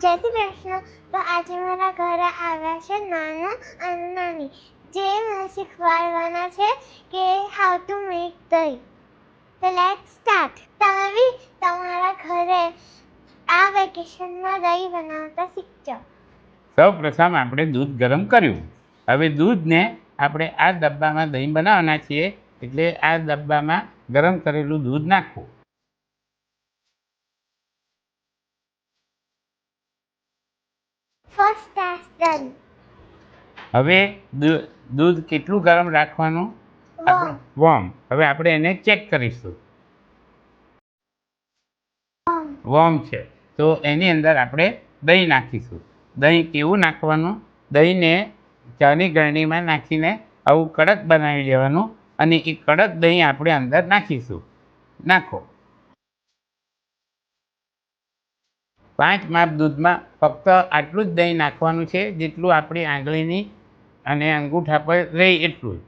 જય શ્રી કૃષ્ણ. તો આજે મારા ઘરે આવ્યા છે નાના અને નાની, જે મને શીખવાડવાના છે કે હાઉ ટુ મેક દહીં. તો લેટ્સ સ્ટાર્ટ. તમે બી તમારા ઘરે આ વેકેશનમાં દહીં બનાવતા શીખજો. સૌ પ્રથમ આપણે દૂધ ગરમ કર્યું. હવે દૂધને આપણે આ ડબ્બામાં દહીં બનાવવાના છીએ, એટલે આ ડબ્બામાં ગરમ કરેલું દૂધ નાખવું. First task done. હવે દૂધ કેટલું ગરમ રાખવાનું? વોર્મ. હવે આપણે એને ચેક કરીશું. વોર્મ છે તો એની અંદર આપણે દહીં નાખીશું. દહીં કેવું નાખવાનું? દહીંને ચાની ગરણીમાં નાખીને આવું કડક બનાવી દેવાનું, અને એ કડક દહીં આપણે અંદર નાખીશું. નાખો. 5 માપ દૂધમાં ફક્ત આટલું જ દહીં નાખવાનું છે, જેટલું આપણી આંગળીની અને અંગૂઠા પર રહે એટલું જ.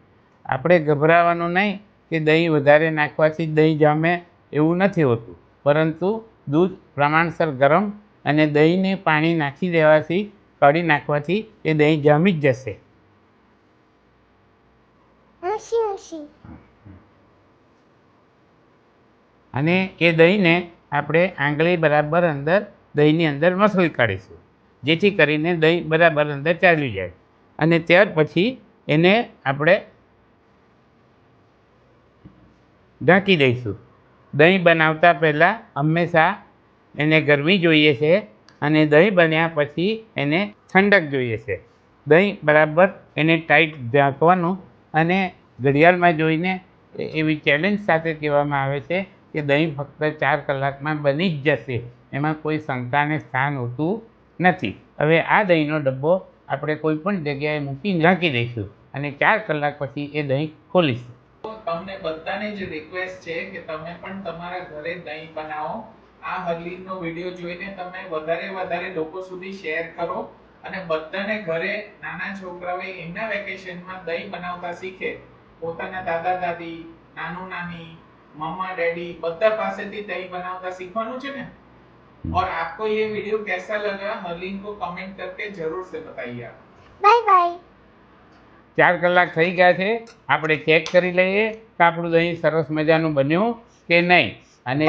આપણે ગભરાવાનું નહીં કે દહીં વધારે નાખવાથી દહીં જામે, એવું નથી હોતું. પરંતુ દૂધ પ્રમાણસર ગરમ અને દહીંને પાણી નાખી દેવાથી, કાઢી નાખવાથી એ દહીં જામી જ જશે. અને એ દહીંને આપણે આંગળી બરાબર દહીંની અંદર મસળી કાઢીશું, જેથી કરીને દહીં બરાબર અંદર ચાલી જાય. અને ત્યાર પછી એને આપણે ઢાંકી દઈશું. દહીં બનાવતા પહેલાં હંમેશા એને ગરમી જોઈએ છે, અને દહીં બન્યા પછી એને ઠંડક જોઈએ છે. દહીં બરાબર એને ટાઈટ ઢાંકવાનું, અને ઘડિયાળમાં જોઈને એવી ચેલેન્જ સાથે કહેવામાં આવે છે કે દહીં ફક્ત 4 કલાકમાં બની જ જશે, એમાં કોઈ શંકાને સ્થાન હોતું નથી. હવે આ દહીંનો ડબ્બો આપણે કોઈ પણ જગ્યાએ મૂકી ઢાંકી દઈશું, અને 4 કલાક પછી એ દહીં ખોલીશું. તમને બધાને જ રિક્વેસ્ટ છે કે તમે પણ તમારા ઘરે દહીં બનાવો. આ હરલીનનો વિડીયો જોઈને તમે વધારે લોકો સુધી શેર કરો, અને બધાને ઘરે નાના છોકરાઓ એમના વેકેશનમાં દહીં બનાવતા શીખે. પોતાના દાદા દાદી, નાનુ નાની, મમ્મા ડેડી બધા પાસેથી દહીં બનાવતા શીખવાનું છે ને. और आपको ये वीडियो कैसा लगा हरलीन को कमेंट करके जरूर से बताइए आप. Bye bye. 4 કલાક થઈ ગયા છે. આપણે ચેક કરી લઈએ કે આપણું દહીં સરસ મજાનું બન્યું કે નહીં. અને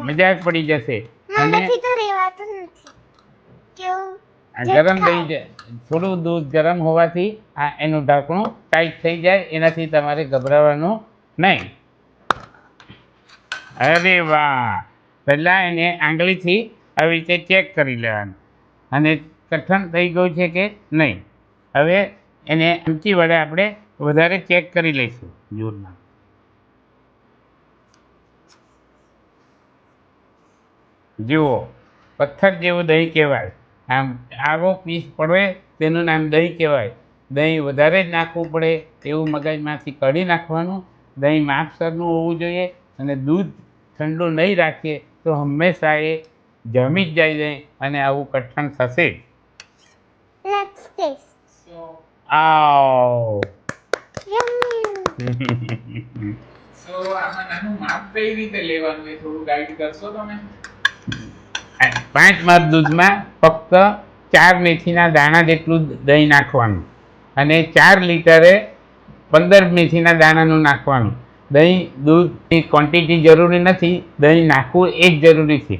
મજા પડી જશે. અને ગરમ દહીં, થોડું દૂધ ગરમ હોવાથી આ એનું ઢાંકણું ટાઈટ થઈ જાય, એનાથી તમારે ગભરાવાનું નહીં. અરે વાહ! પહેલાં એને આંગળીથી આવી રીતે ચેક કરી લેવાનું, અને કઠણ થઈ ગયું છે કે નહીં. હવે એને આમચી વડે આપણે વધારે ચેક કરી લઈશું જોરના. જુઓ, પથ્થર જેવું દહીં કહેવાય. આવો પીસ પડે તેનું નામ દહીં કહેવાય. દહીં વધારે જ નાખવું પડે એવું મગજમાંથી કાઢી નાખવાનું. દહીં માપસરનું હોવું જોઈએ, અને દૂધ ઠંડુ નહીં રાખીએ તો હંમેશા એ જામી જ જાય દહીં, અને આવું કઠણ થશે. આવ સો આમાં નાનું માપ કઈ રીતે લેવાનું એ થોડું ગાઈડ કરશો તમે? 5 માપ દૂધમાં ફક્ત 4 મેથીના દાણા જેટલું દહીં નાખવાનું, અને 4 લીટરે 15 મેથીના દાણાનું નાખવાનું. દહીં દૂધની ક્વોન્ટિટી જરૂરી નથી, દહીં નાખવું એ જ જરૂરી છે.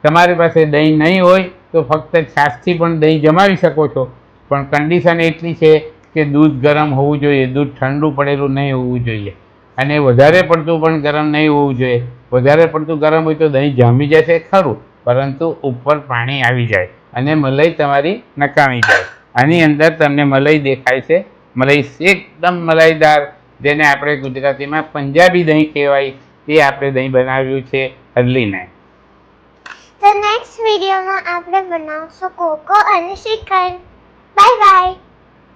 તમારી પાસે દહીં નહીં હોય તો ફક્ત છાશથી પણ દહીં જમાવી શકો છો, પણ કન્ડિશન એટલી છે કે દૂધ ગરમ હોવું જોઈએ, દૂધ ઠંડુ પડેલું નહીં હોવું જોઈએ, અને વધારે પડતું પણ ગરમ નહીં હોવું જોઈએ. વધારે પડતું ગરમ હોય તો દહીં જામી જશે ખરું, પરંતુ ઉપર પાણી આવી જાય અને મલાઈ તમારી નકામી જાય. આની અંદર તમને મલાઈ દેખાય છે, મલાઈ એકદમ મલાઈદાર, જેને આપણે ગુજરાતીમાં પંજાબી દહીં કહેવાય, તે આપણે દહીં બનાવ્યું છે હરલીને. તો નેક્સ્ટ વિડીયોમાં આપણે બનાવશું કોકો અને શ્રીખંડ. Bye bye.